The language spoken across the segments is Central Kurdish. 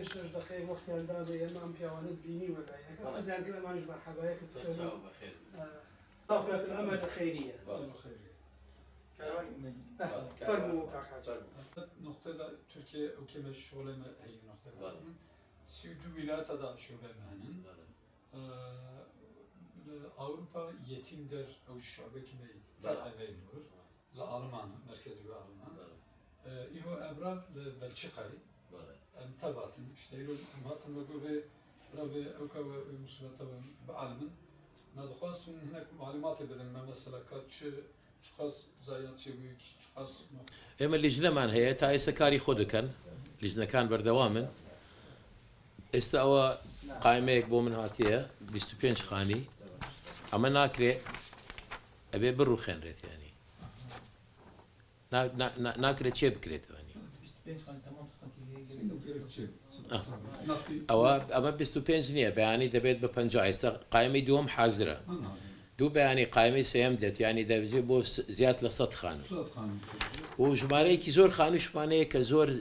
5 دقيقة وقت ينداب يمام بيوانات بيني وبينك أزين كل ما نجمع حبايك طفرة الأمل الخيرية فرمو كاكا نقطة Türkiye hükümet şöyle mi iyi nokta? Südü vilayette da şöyle mi Avrupa yetimler o şube kimi faaliyetler la Alman merkezi ve Alman İho Ebra Belçika'yı tabatın işte yol matın ve رابي أوكا ومسلطة بعلم ما دخلت من هناك معلومات بدل ما مثلا كاتش شخص زايد شوي شخص إما اللجنة من هي تاي سكاري خودكن لجنة كان بردوامن استوى قائمة بو من هاتية 25 خاني أما ناكري أبي برو خين ريت يعني ناكري تشي بكريت يعني أو أما 25 نية بيعني دبيت ببنجاي قائمة دوم حاضرة دو بيعني قائمة سيمدت يعني دبيت بو زيادة لصد خانو وجماري كي زور خانو شمانية كزور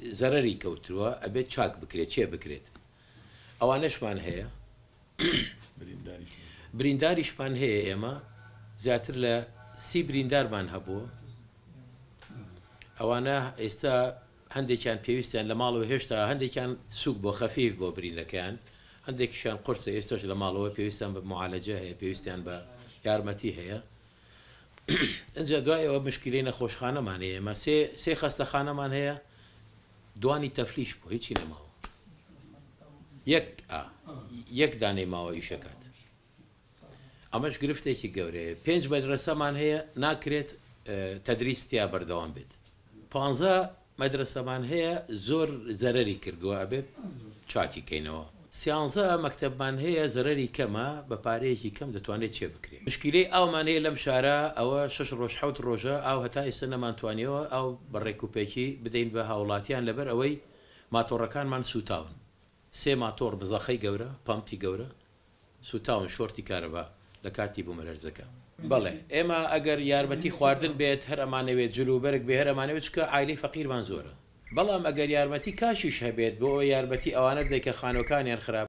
زرري كوتروا أبيت شاك بكريت شي بكريت أو أنا شمان هي برينداري شمان هي إما زياتر ل سي بريندار من هبو أو أنا استا هندي كان بيوستان لمالو هشتا هندي كان سوق بو خفيف بو برين كان هندي كان قرصة يستوش لمالو بيوستان بمعالجة هي بيوستان بيارمتي هي انجا دواء مشكلين خوش خانة مان هي ما سي خاصة خانة مان هي دواني تفليش بو هيتشي نماو يك داني ماو إيشكات أماش قرفتي جوري بينج مدرسة مان هي ناكريت تدريس تيا بردوان بيت بانزا مدرسة من هي زور زرري كردوا أبد شاكي كينوا سيانزا مكتب من هي زرري كما بباريكي كم دتوانيت شي بكري مشكلة أو من هي لمشارة أو شش روش حوت روجا أو هتا السنة من توانيو أو بريكو بيكي بدين بهاولاتيان لبر أوي ماتور كان من سوتاون سي ماتور بزخي جورا بامبي جورا سوتاون شورتي كهرباء لكاتي بومرزكا بله اما اگر یارمەتی خواردن بێت هەر ئەمانەوێت جلوبەرگ بێ هەر ئەمانەوێت چکە عایلەی فەقیرمان زۆرە بەڵام ئەگەر یارمەتی کاشیش هەبێت بۆ یارمەتی ئەوانە دەکە خانۆکانیان خراپ